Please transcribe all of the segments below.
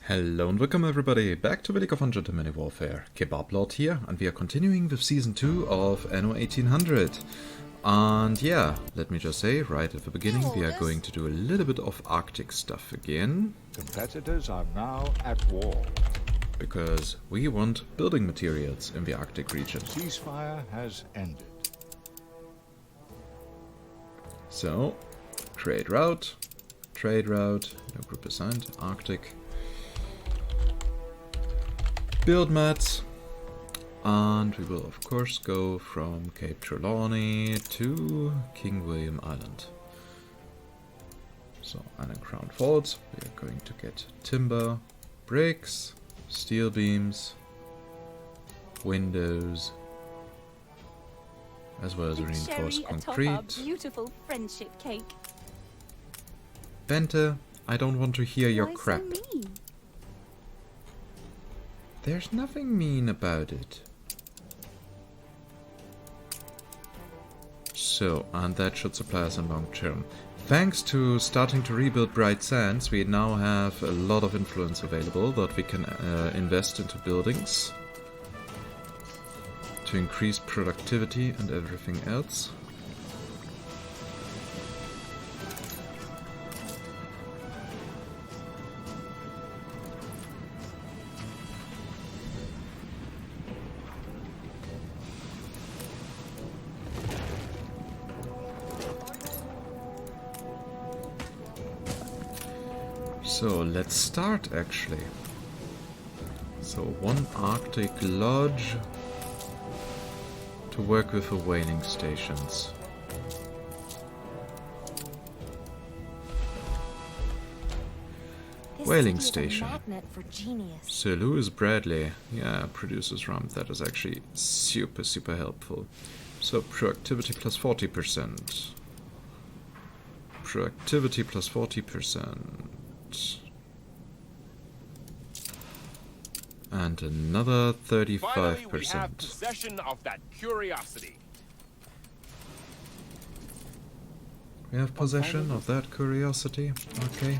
Hello and welcome everybody back to the League of Ungentlemanly Warfare. Kebablord here, and we are continuing with Season 2 of Anno 1800. And yeah, let me just say, right at the beginning, we are going to do a little bit of Arctic stuff again. Competitors are now at war. Because we want building materials in the Arctic region. Ceasefire has ended. So, trade route, no group assigned, Arctic. Build mats, and we will of course go from Cape Trelawney to King William Island. So, Anno Crown Falls, we are going to get timber, bricks, steel beams, windows, as well as reinforced concrete. Beautiful friendship cake. Bente, I don't want to hear your crap. So mean? There's nothing mean about it. So, and that should supply us in long term. Thanks to starting to rebuild Bright Sands, we now have a lot of influence available that we can invest into buildings to increase productivity and everything else. So let's start actually. So one Arctic lodge to work with the whaling stations. Whaling station. Sir Lewis Bradley, yeah, produces rum. That is actually super helpful. So productivity plus 40%. Productivity plus 40%. And another 35%. Finally, we have possession of that curiosity. We have possession of that curiosity. Okay.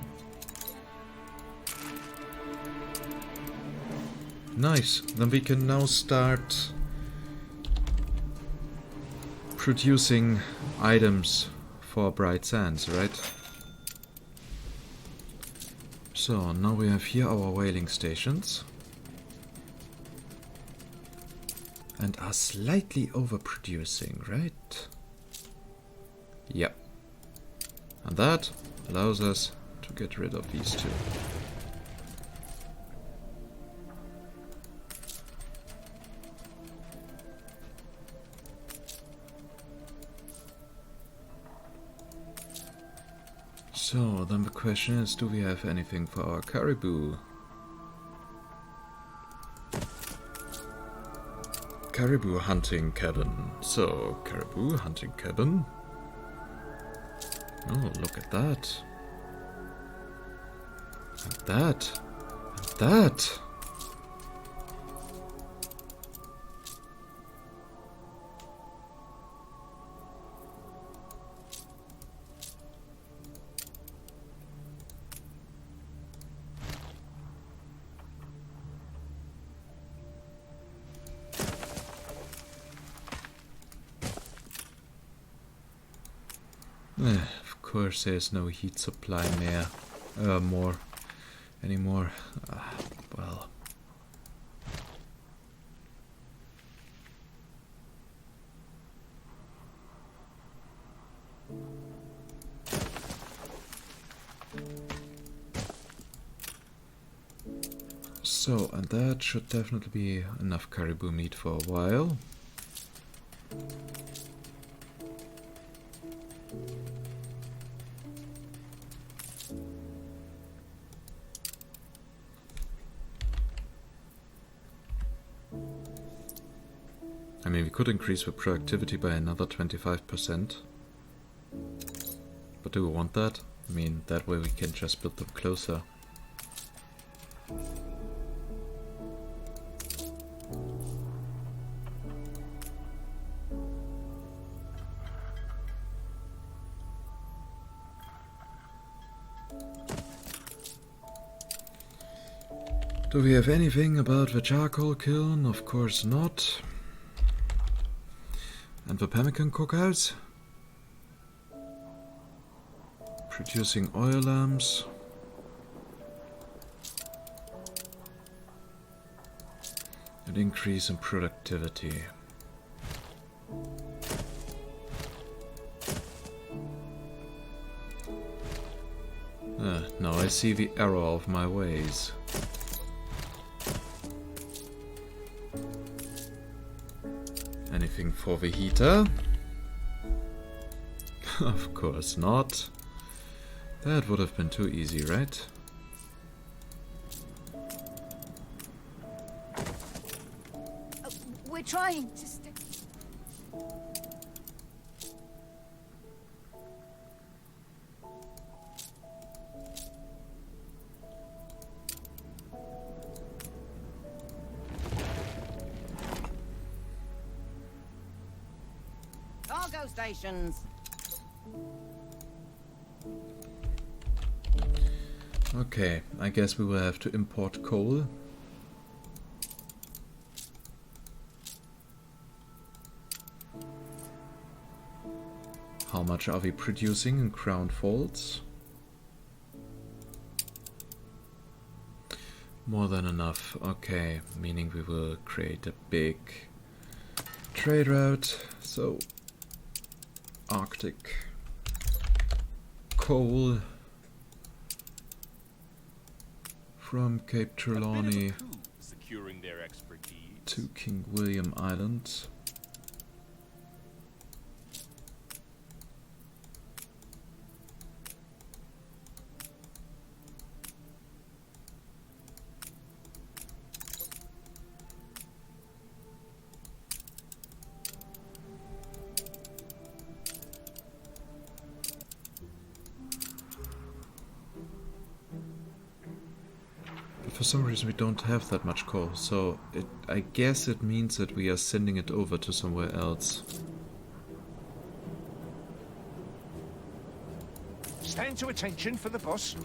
Nice. Then we can now start producing items for Bright Sands, right? So now we have here our whaling stations. And are slightly overproducing, right? Yep. And that allows us to get rid of these two. So then the question is, do we have anything for our caribou? Caribou hunting cabin. So, caribou hunting cabin. Oh, look at that. And that. And that. Of course there's no heat supply anymore. Well. So, and that should definitely be enough caribou meat for a while. I mean, we could increase the productivity by another 25%. But do we want that? I mean, that way we can just build them closer. Do we have anything about the charcoal kiln? Of course not. And the pemmican cookhouse? Producing oil lamps. An increase in productivity. Now I see the error of my ways. Anything for the heater? Of course not. That would have been too easy, right? We're trying to stay. Cargo stations. Okay, I guess we will have to import coal. How much are we producing in Crown Falls? More than enough. Okay, meaning we will create a big trade route. So, Arctic coal from Cape Trelawney securing their expertise to King William Island. For some reason we don't have that much coal, so I guess it means that we are sending it over to somewhere else. Stand to attention for the boss.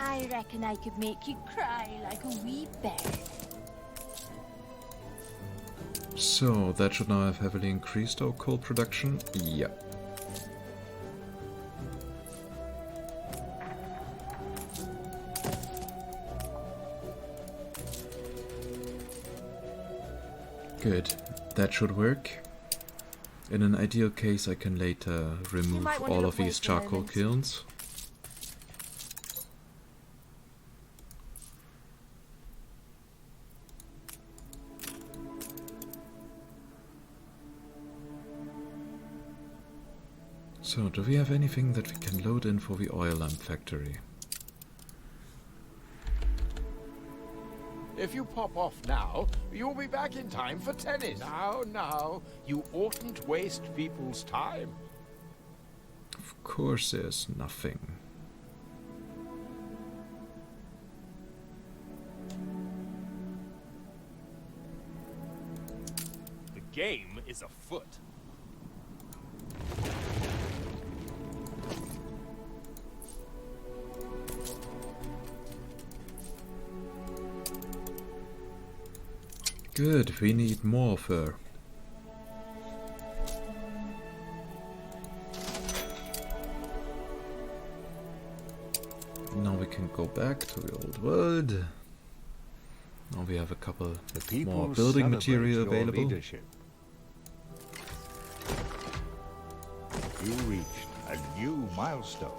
I reckon I could make you cry like a wee bird. So that should now have heavily increased our coal production. Yeah. Good. That should work. In an ideal case, I can later remove might want to all look of these away for a charcoal moment. kilns. So, do we have anything that we can load in for the oil lamp factory? If you pop off now, you'll be back in time for tennis. Now, you oughtn't waste people's time. Of course there's nothing. The game is afoot. Good, we need more fur. Now we can go back to the old world. Now we have a couple The people more building celebrate material your available. leadership. You reached a new milestone.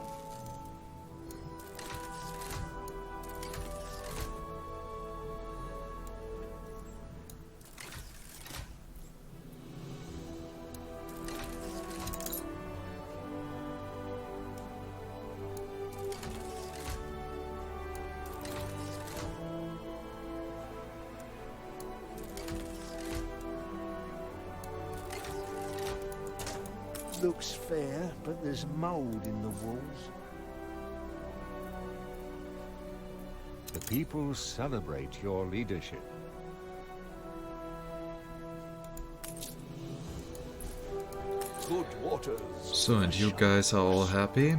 Looks fair, but there's mould in the walls. The People celebrate your leadership. Good waters. So, and you guys are all happy?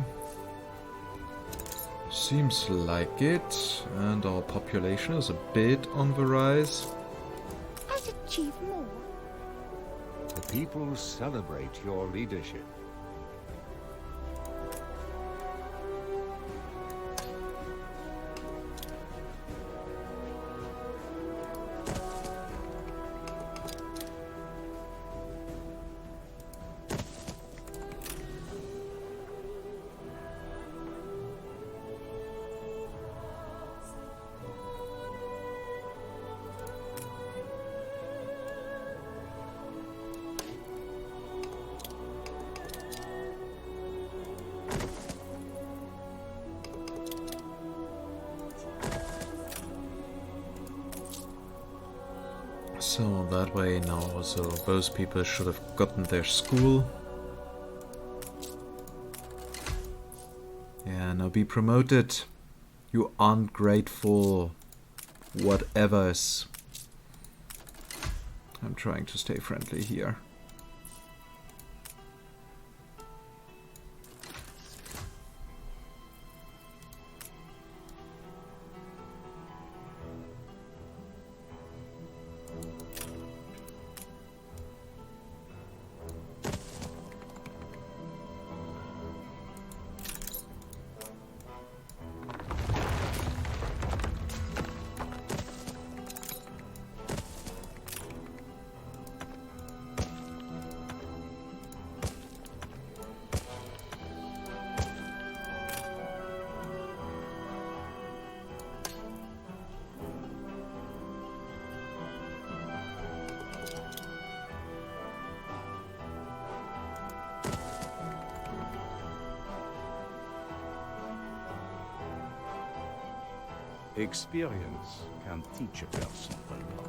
Seems like it. And our population is a bit on the rise. I'd achieve more. The people celebrate your leadership. So that way now also those people should have gotten their school. Yeah, now be promoted. You ungrateful whatevers. I'm trying to stay friendly here. Experience can teach a person a lot.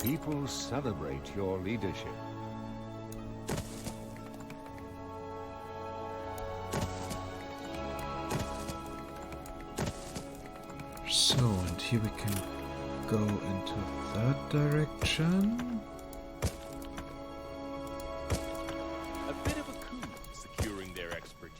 People celebrate your leadership. So, and here we can go into that direction. A bit of a coup securing their expertise.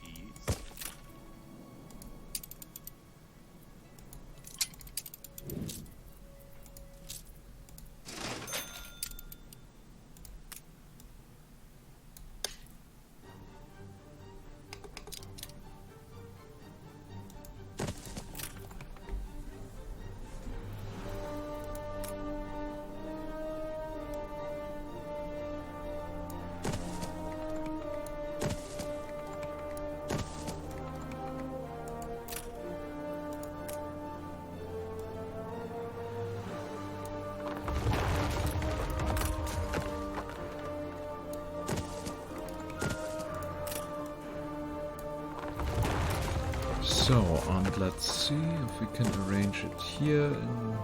So, and let's see if we can arrange it here in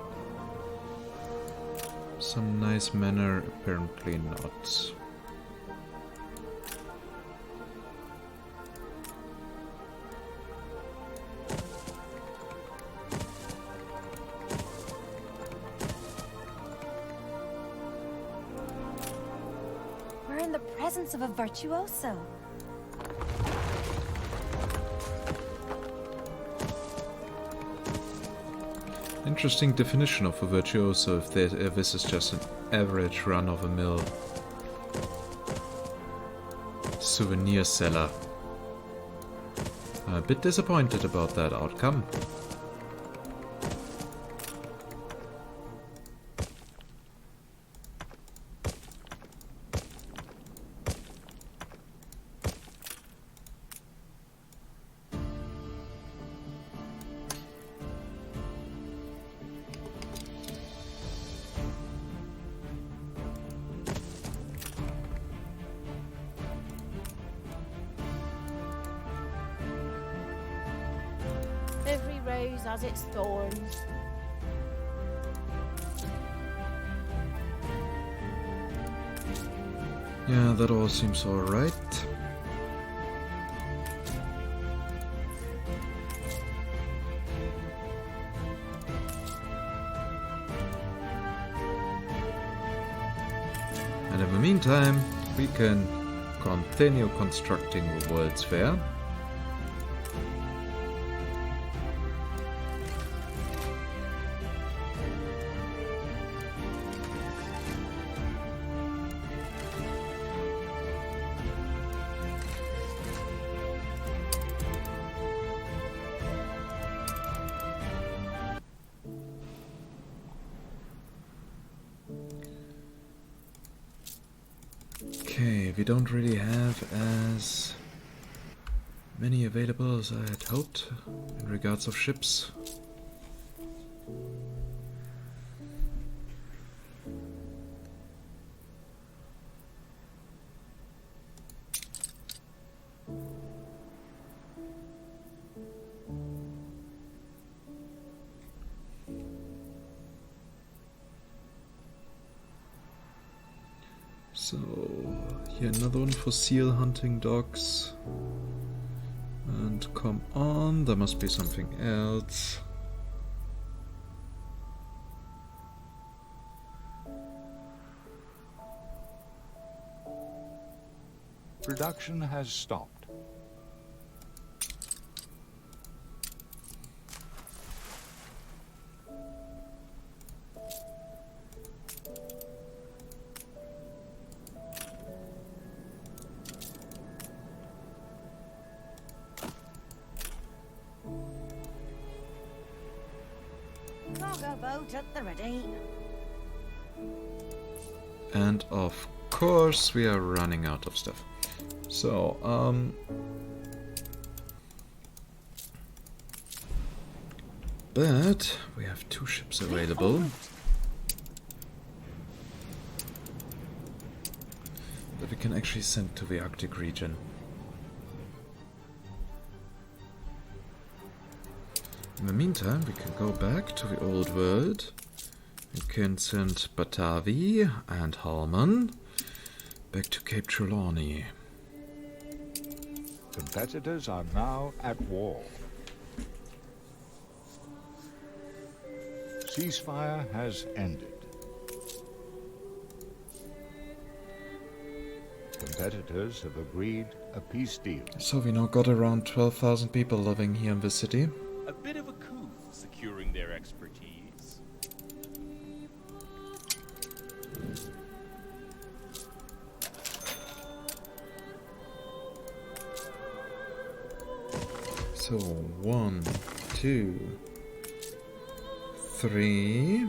some nice manner. Apparently not. We're in the presence of a virtuoso. Interesting definition of a virtuoso if this is just an average run-of-the-mill souvenir seller. I'm a bit disappointed about that outcome. rose has its thorns. Yeah, that all seems alright. And in the meantime, we can continue constructing the World's Fair. Okay, we don't really have as many available as I had hoped in regards of ships. So, here another one for seal hunting dogs. And come on, there must be something else. Production has stopped. Cargo boat at the ready. And of course we are running out of stuff. So, but we have 2 ships available that we can actually send to the Arctic region. In the meantime, we can go back to the old world. We can send Batavi and Hallmann back to Cape Trelawney. Competitors are now at war. Ceasefire has ended. Competitors have agreed a peace deal. So we now got around 12,000 people living here in the city. A bit of a coup securing their expertise. So 1, 2, 3,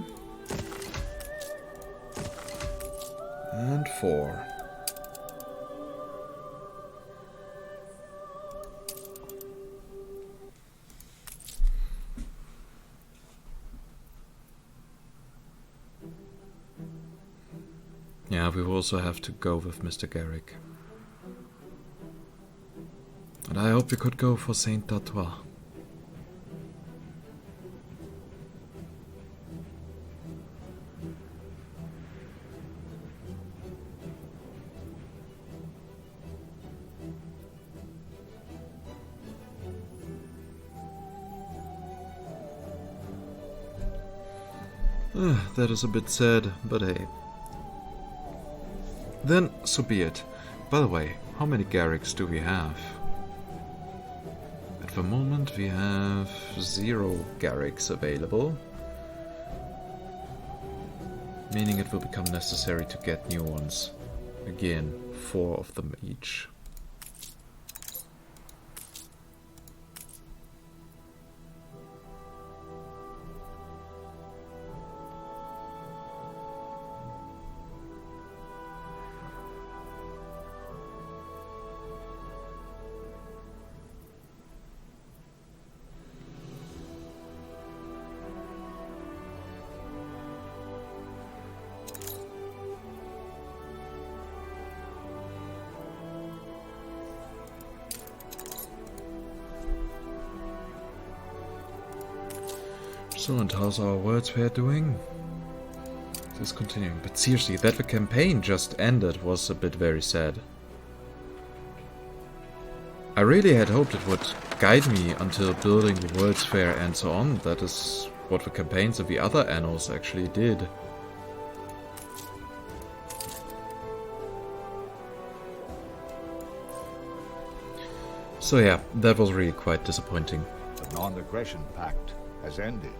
and 4. Yeah, we will also have to go with Mr. Garrick. And I hope we could go for Saint D'Artois. That is a bit sad, but hey. Then, so be it. By the way, how many Garricks do we have? At the moment we have 0 Garricks available. Meaning it will become necessary to get new ones. Again, 4 of them each. So, and how's our words fair doing? This is continuing. But seriously, that the campaign just ended was a bit very sad. I really had hoped it would guide me until building the World's Fair and so on. That is what the campaigns of the other Annos actually did. So yeah, that was really quite disappointing. The non-aggression pact has ended.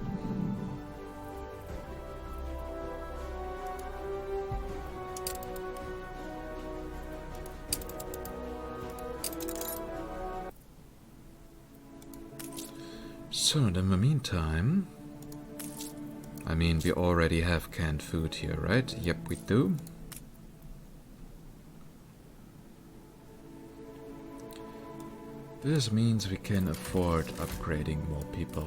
So, in the meantime... I mean, we already have canned food here, right? Yep, we do. This means we can afford upgrading more people.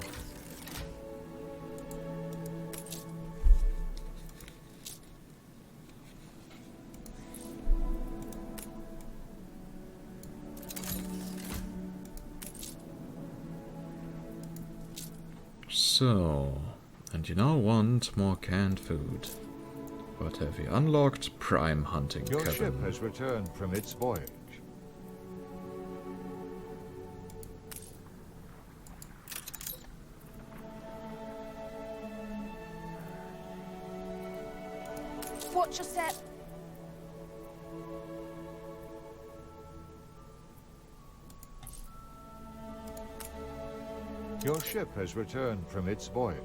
So, and you now want more canned food. What have you unlocked? Prime hunting Your cabin. ship has returned from its voyage. Watch your step. Your ship has returned from its voyage.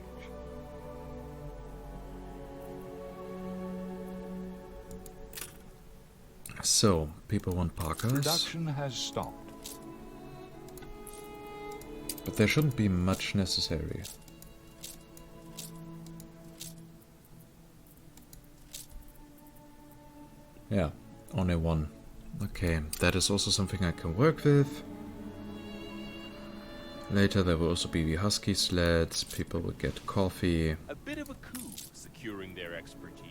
So, people want parkas, Production has stopped. but there shouldn't be much necessary. Yeah, only one. Okay, that is also something I can work with. Later there will also be the husky sleds, people will get coffee. A bit of a coup securing their expertise.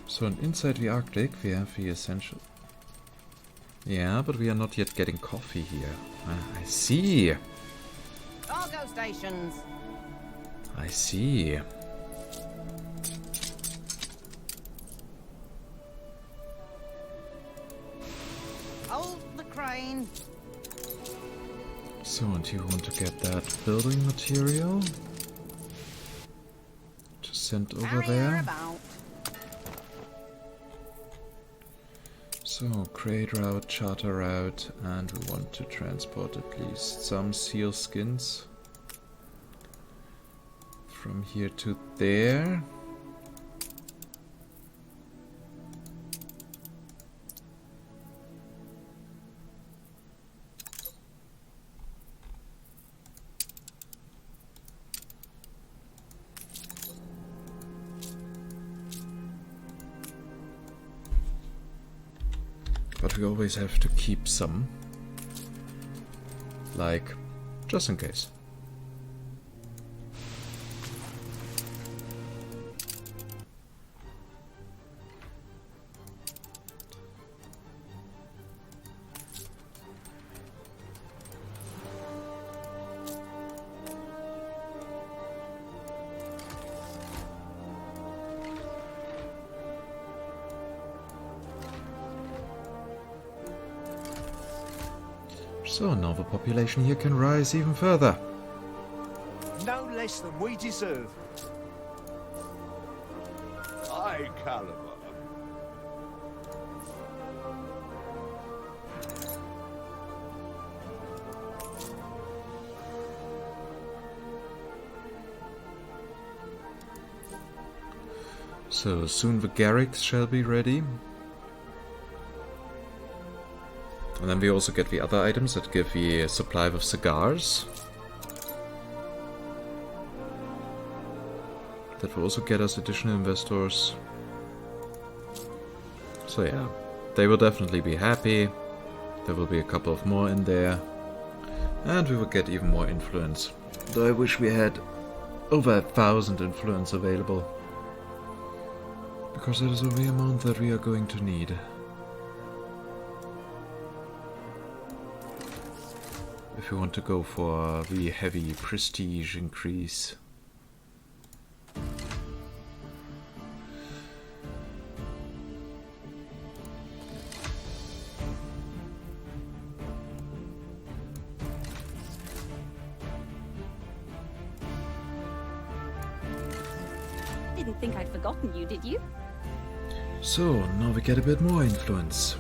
So, and inside the Arctic we have the essential... Yeah, but we are not yet getting coffee here. I see. Cargo stations. I see. Hold the crane. So, and you want to get that building material? To send over Carry her there? about. So, trade route, charter route, and we want to transport at least some seal skins from here to there. But we always have to keep some. Like, just in case. So now the population here can rise even further. No less than we deserve. High caliber. So soon the garricks shall be ready. And then we also get the other items that give the supply of cigars. That will also get us additional investors. So yeah, they will definitely be happy. There will be a couple of more in there. And we will get even more influence Though I wish we had over 1,000 influence available. Because that is the amount that we are going to need. If we want to go for a really heavy prestige increase. Didn't think I'd forgotten you, did you? So, now we get a bit more influence.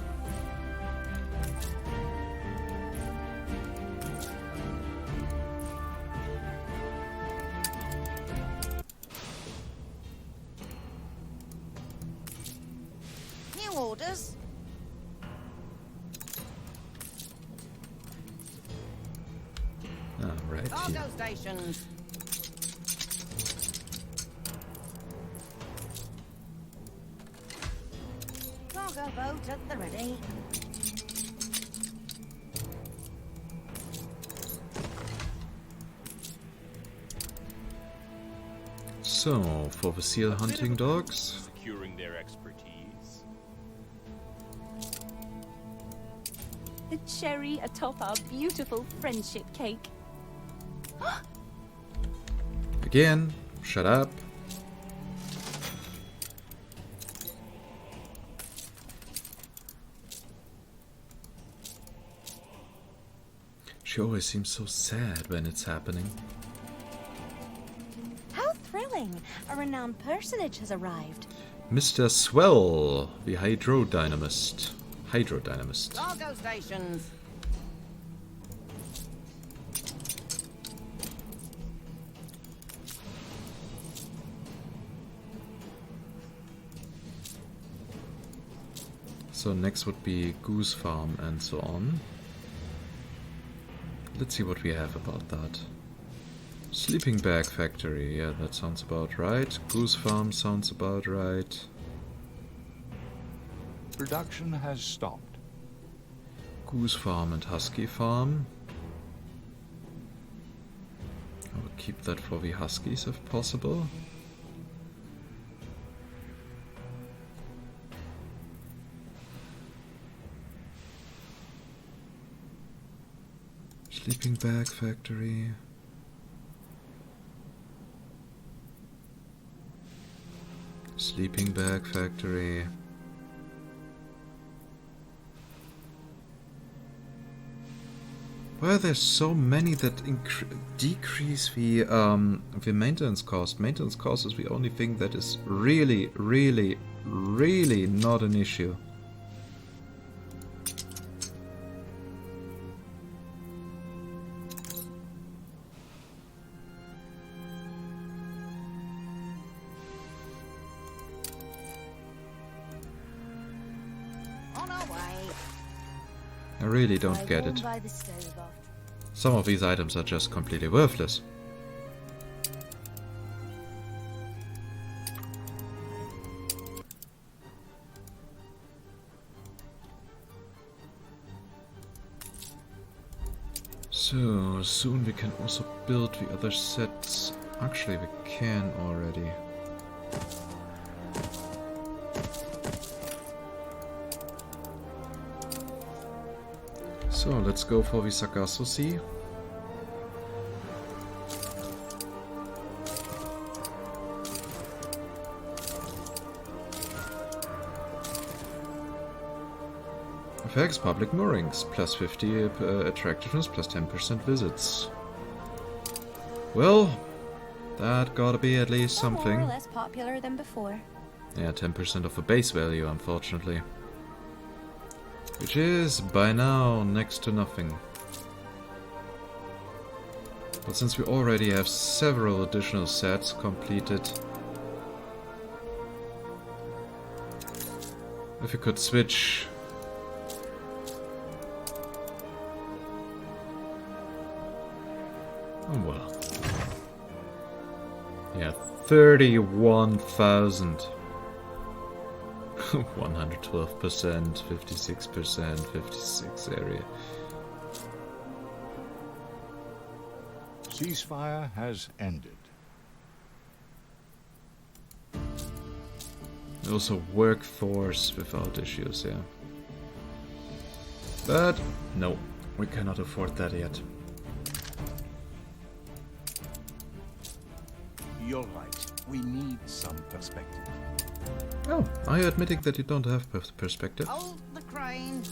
New orders. Ah, right here. Cargo stations. Cargo boat at the ready. So, for the seal hunting dogs. Securing their expertise. The cherry atop our beautiful friendship cake. Again, shut up. She always seems so sad when it's happening. How thrilling! A renowned personage has arrived. Mr. Swell, the hydrodynamist. Cargo stations. So next would be Goose Farm and so on. Let's see what we have about that. Sleeping Bag Factory, yeah, that sounds about right. Goose Farm sounds about right. Production has stopped. Goose Farm and Husky Farm. I will keep that for the Huskies if possible. Sleeping Bag Factory. Sleeping Bag Factory. Why are there so many that decrease the maintenance cost? Maintenance cost is the only thing that is really, really, really not an issue. On our way. I really don't get it. By the stove after. Some of these items are just completely worthless. So, soon we can also build the other sets. Actually, we can already. So, let's go for the Sargasso Sea. Effects, public moorings, plus 50 attractiveness, plus 10% visits. Well, that gotta be at least something. More or less popular than before. Yeah, 10% of the base value, unfortunately. Which is, by now, next to nothing. But since we already have several additional sets completed... If we could switch... Oh well. Yeah, 31,000. 112%, 56%, 56 area. Ceasefire has ended. Also workforce without issues, yeah. But no, we cannot afford that yet. You're right. We need some perspective. Oh, are you admitting that you don't have perspective? Hold the crane.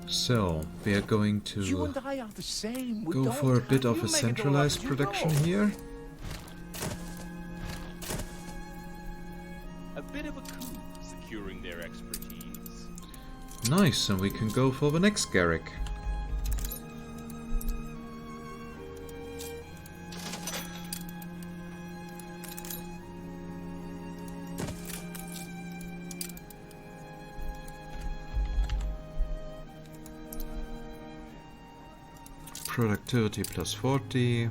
So, we are going to You and I are the same. We go don't for a bit have of you a make it all up centralized as you production go. here. A bit of a coup securing their expertise. Nice, and we can go for the next Garrick. Productivity plus 40.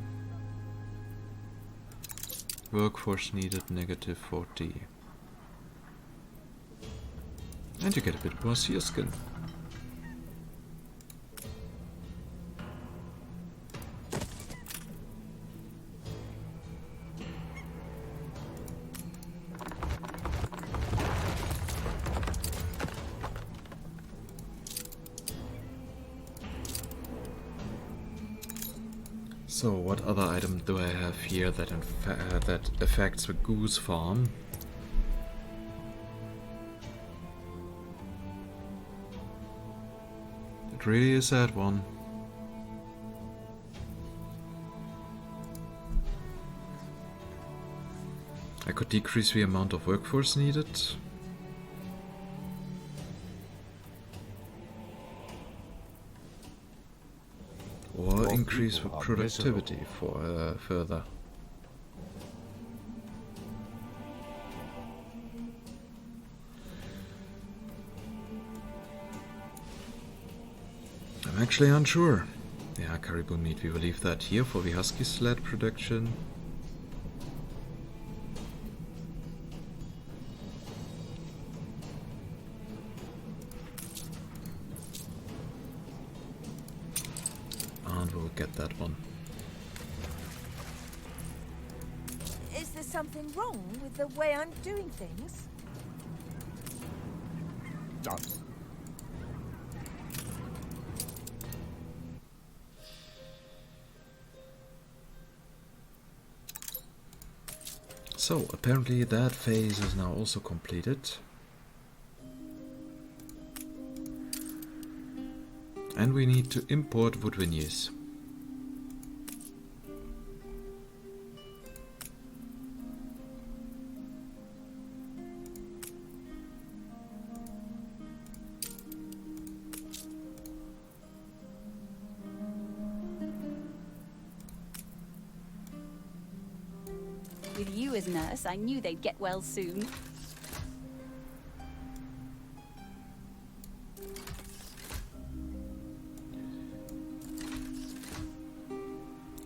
Workforce needed negative 40. And you get a bit more sealskin. So, what other item do I have here that that affects the goose farm? It really is that one. I could decrease the amount of workforce needed. Or Your increase the people are productivity miserable. for further. I'm actually unsure. Yeah, caribou meat, we will leave that here for the husky sled production. And we'll get that one. Is there something wrong with the way I'm doing things? Done. So, apparently that phase is now also completed. And we need to import wood veneers. With you as nurse, I knew they'd get well soon.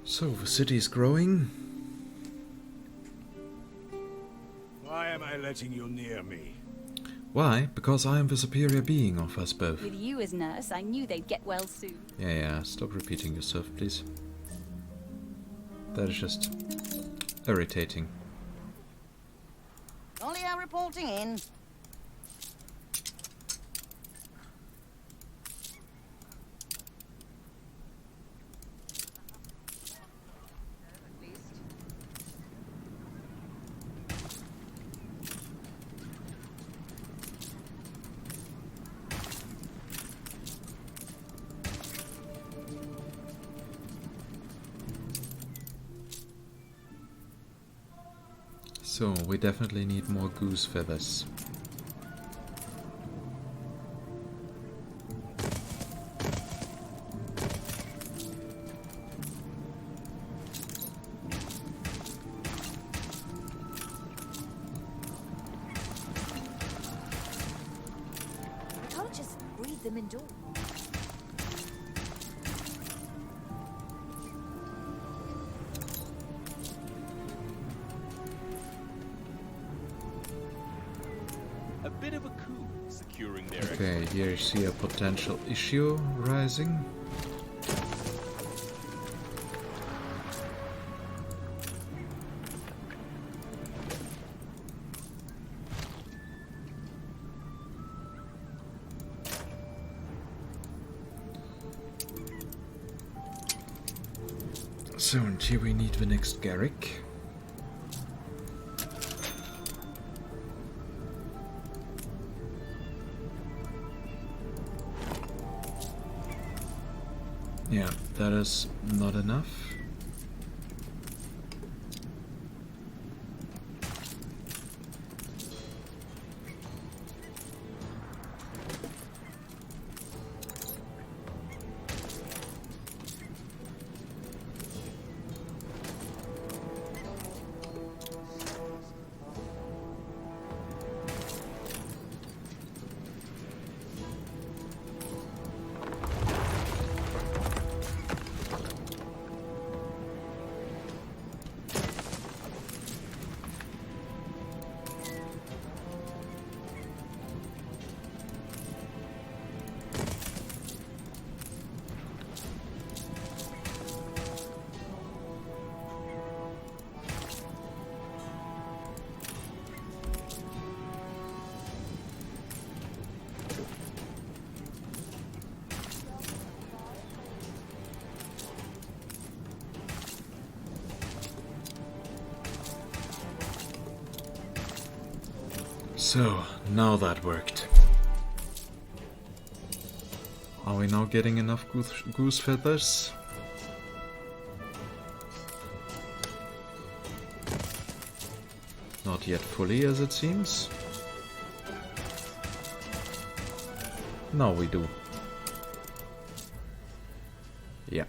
So, the city is growing. Why am I letting you near me? Why? Because I am the superior being of us both. With you as nurse, I knew they'd get well soon. Yeah, stop repeating yourself, please. That is just irritating. Olio reporting in. So, we definitely need more goose feathers. I can't just breed them indoors. A bit of a coup securing their Okay, here you see a potential issue rising. So, and here we need the next Garrick. Yeah, that is not enough. So, now that worked. Are we now getting enough goose feathers? Not yet fully, as it seems. Now we do. Yeah.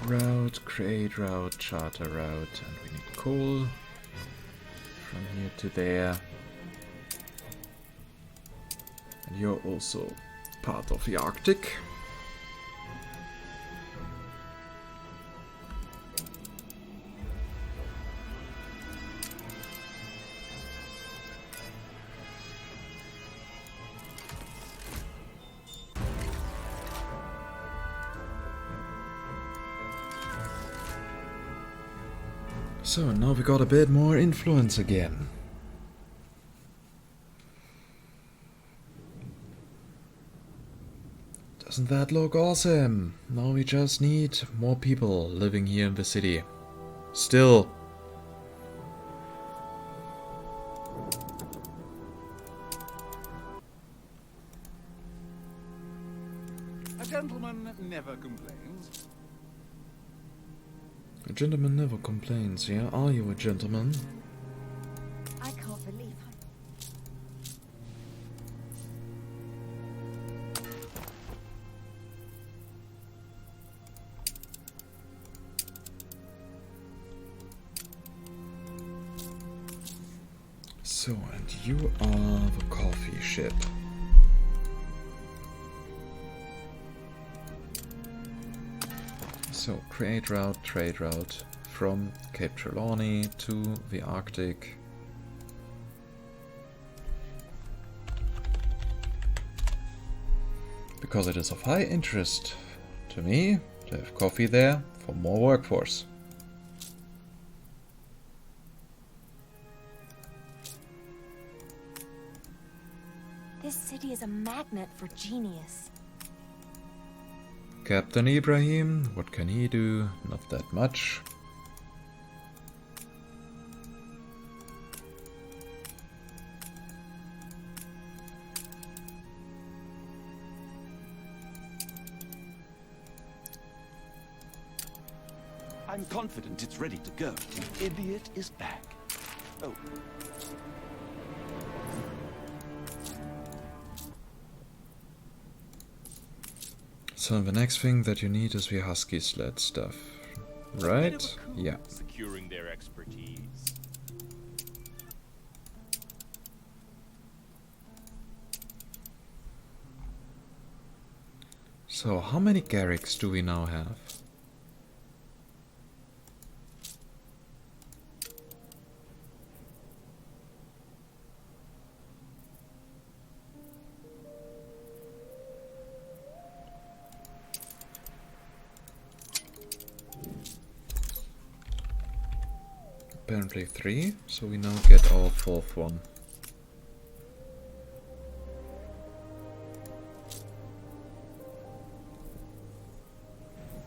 Route, create route, charter route, and we need coal from here to there. And you're also part of the Arctic. So now we got a bit more influence again. Doesn't that look awesome? Now we just need more people living here in the city. Still. A gentleman never complains. A gentleman never complains, yeah? Are you a gentleman? I can't believe I... So, and you are the coffee ship. So, create route, trade route from Cape Trelawney to the Arctic. Because it is of high interest to me to have coffee there for more workforce. This city is a magnet for genius. Captain Ibrahim, what can he do? Not that much. I'm confident it's ready to go. The idiot is back. Oh. So the next thing that you need is the husky sled stuff, right? Yeah. Securing their expertise. So how many Garricks do we now have? Apparently 3, so we now get our 4th one.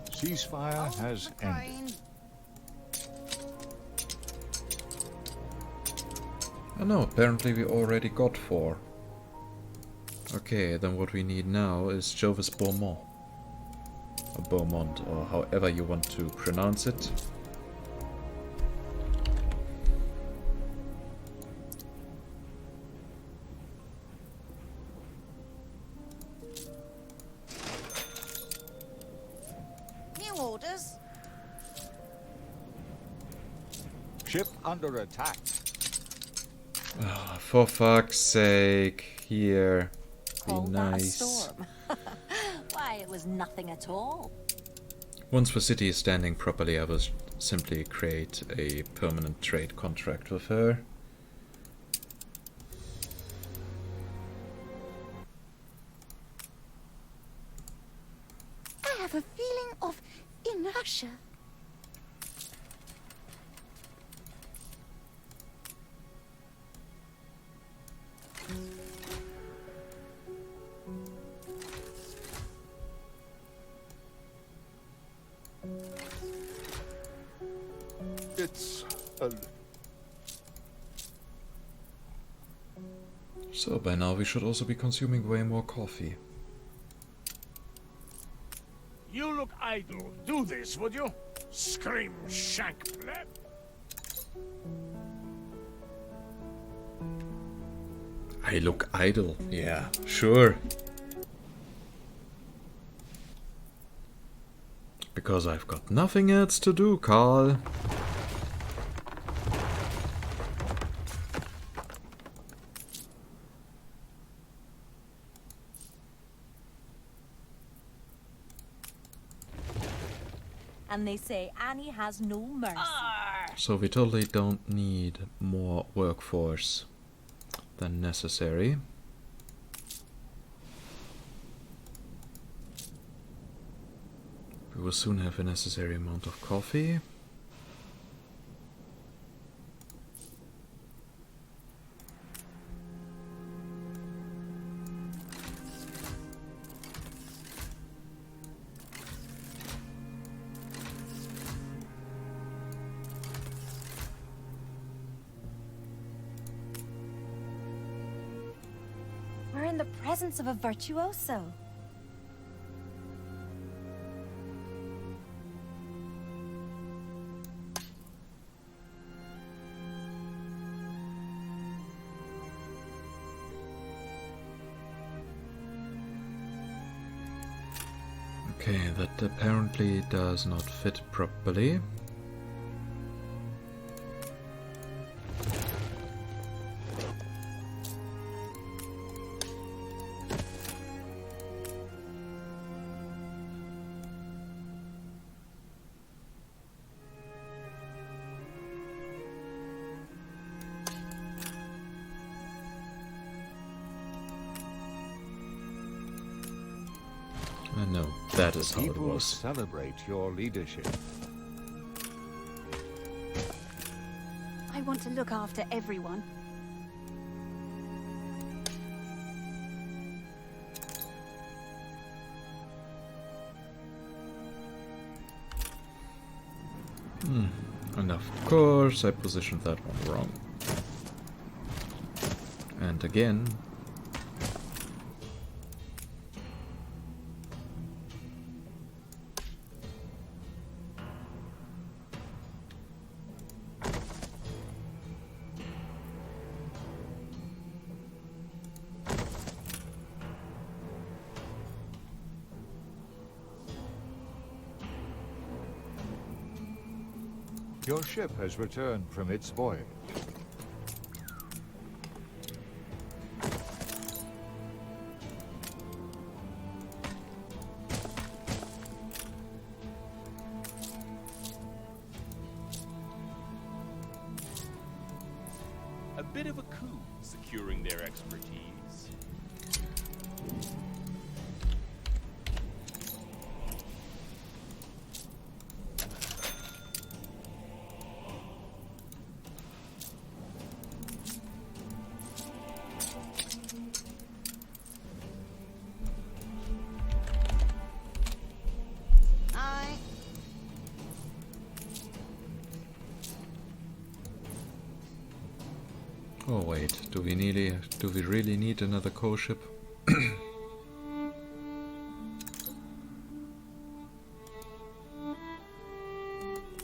Ceasefire has ended. Oh no, apparently we already got 4. Okay, then what we need now is Jovis Beaumont. Or Beaumont, or however you want to pronounce it. New orders. Ship under attack. Oh, for fuck's sake, here. Be Call that a nice. storm. Why, it was nothing at all. Once the city is standing properly, I will simply create a permanent trade contract with her. I have a feeling of inertia. It's a... So by now we should also be consuming way more coffee. You look idle. Do this, would you? Scream shank pleb. I look idle. Yeah, sure. Because I've got nothing else to do, Carl. And they say Annie has no mercy. So we totally don't need more workforce than necessary. We will soon have a necessary amount of coffee. We're in the presence of a virtuoso. Okay, that apparently does not fit properly. I know, that is how it People was. celebrate your leadership. I want to look after everyone. And of course I positioned that one wrong. And again. Your ship has returned from its voyage. A bit of a coup securing their expertise. Aye. Oh wait, do we really need another coal ship?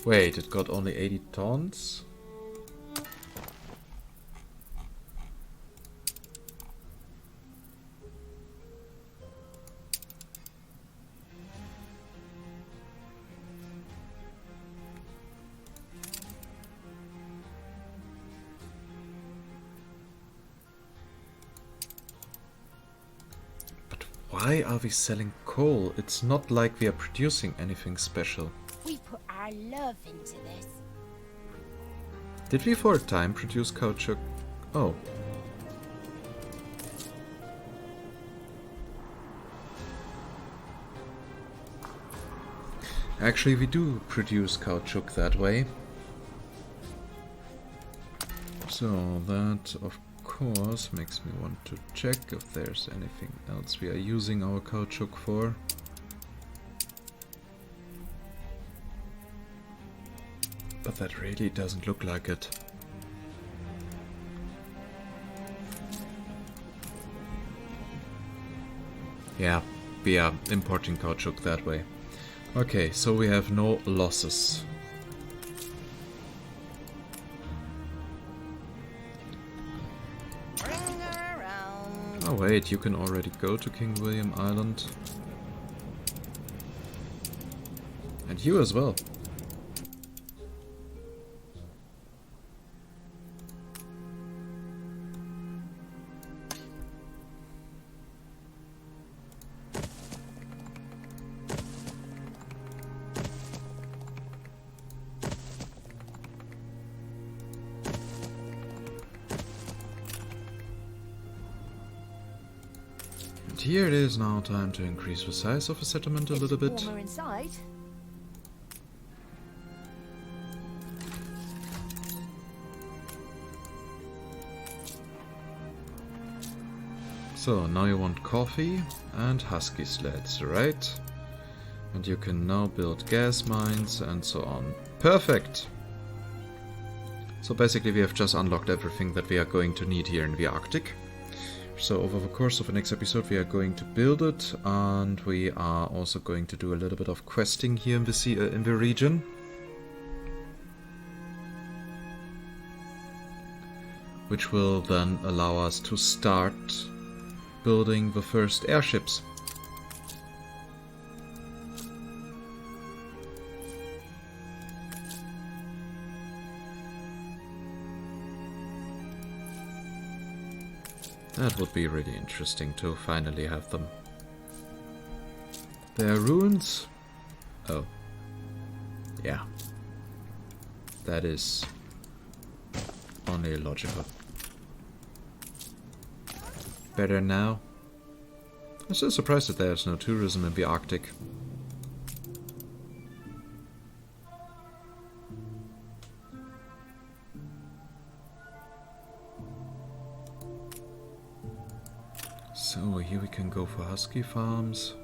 Wait, it got only 80 tons? Why are we selling coal? It's not like we are producing anything special. We put our love into this. Did we for a time produce caoutchouc? Oh. Actually, we do produce caoutchouc that way. So that, of course, makes me want to check if there's anything else we are using our caoutchouc for. But that really doesn't look like it. Yeah, we are importing caoutchouc that way. Okay, so we have no losses. Bring her around. Oh wait, you can already go to King William Island. And you as well. Here it is now time to increase the size of the settlement a little bit. Warmer inside. So now you want coffee and husky sleds, right? And you can now build gas mines and so on. Perfect! So basically we have just unlocked everything that we are going to need here in the Arctic. So over the course of the next episode we are going to build it, and we are also going to do a little bit of questing here in the region. Which will then allow us to start building the first airships. That would be really interesting to finally have them. There are ruins. Oh. Yeah. That is only logical. Better now. I'm still surprised that there's no tourism in the Arctic. So here we can go for husky farms.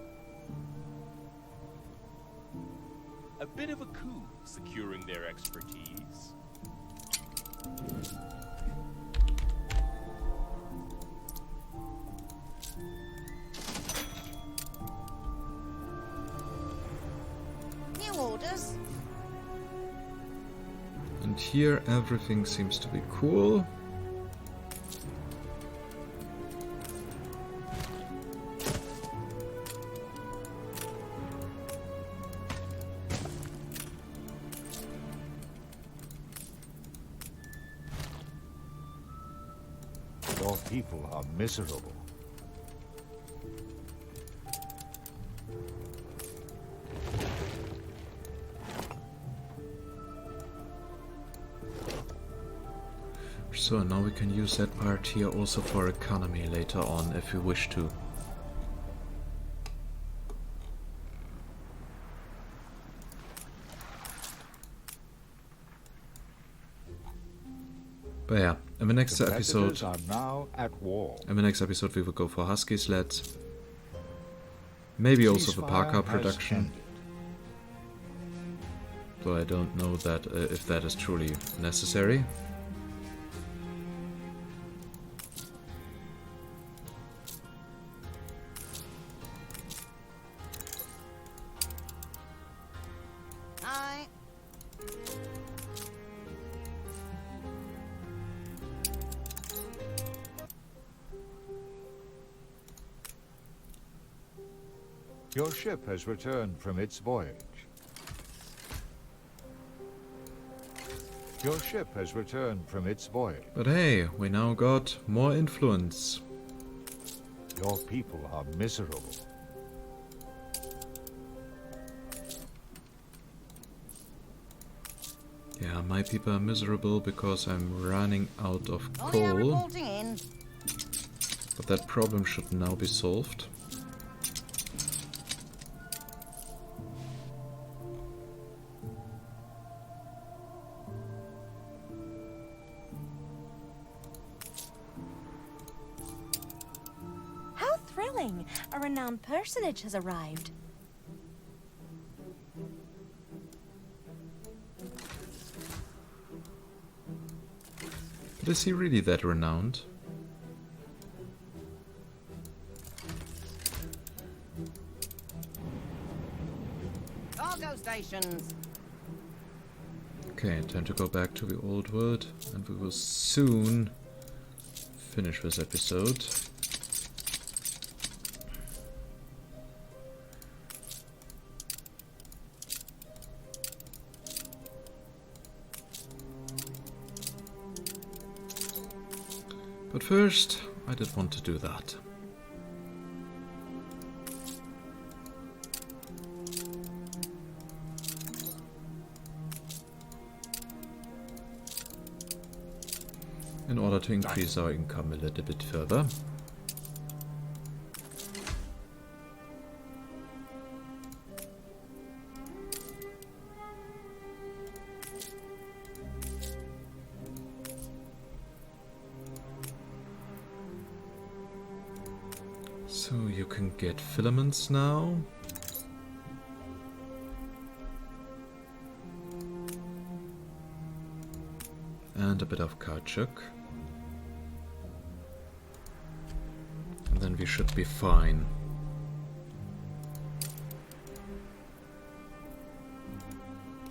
A bit of a coup securing their expertise. New orders. And here everything seems to be cool. Your people are miserable. So now we can use that part here also for economy later on if we wish to. But yeah, in the next episode, are now at war. we will go for husky sleds. Maybe also for parka production. Though I don't know that if that is truly necessary. Aye. Your ship has returned from its voyage. Your ship has returned from its voyage. But hey, we now got more influence. Your people are miserable. Yeah, my people are miserable because I'm running out of Only are coal. reporting in. But that problem should now be solved. How thrilling! A renowned personage has arrived. But is he really that renowned? Cargo stations. Okay, time to go back to the old world, and we will soon finish this episode. But first, I did want to do that. In order to increase our income a little bit further. So you can get filaments now. And a bit of caoutchouc. And then we should be fine.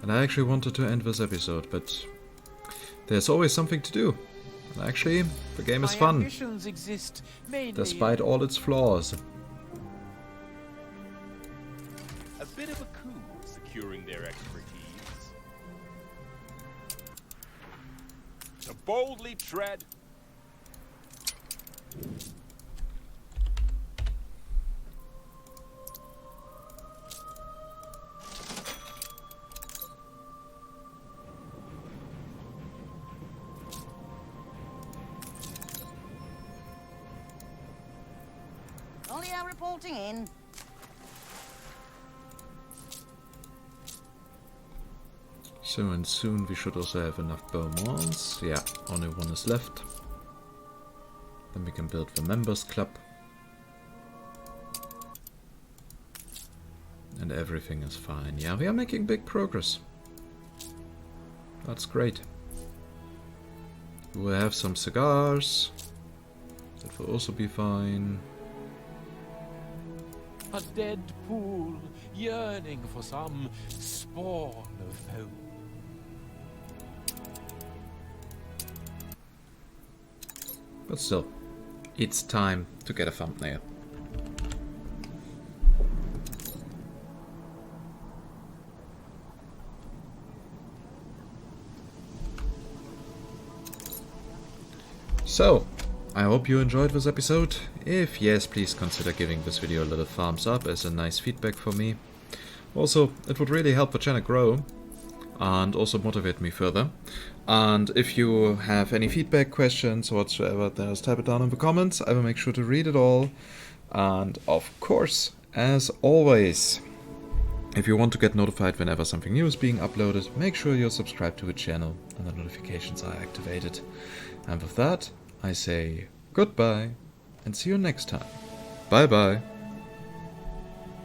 And I actually wanted to end this episode, but there's always something to do. And actually, the game is My fun, ambitions exist mainly despite all its flaws. A bit of a coup securing their expertise. to boldly tread. Only are reporting in. So, and soon we should also have enough Beaumonts. Yeah, only one is left. Then we can build the members club. And everything is fine. Yeah, we are making big progress. That's great. We will have some cigars. That will also be fine. A dead pool, yearning for some spawn of hope. But still, it's time to get a thumbnail. So, I hope you enjoyed this episode. If yes, please consider giving this video a little thumbs up as a nice feedback for me. Also, it would really help the channel grow and also motivate me further. And if you have any feedback, questions, or whatsoever, then just type it down in the comments. I will make sure to read it all. And of course, as always, if you want to get notified whenever something new is being uploaded, make sure you're subscribed to the channel and the notifications are activated. And with that, I say goodbye and see you next time. Bye bye.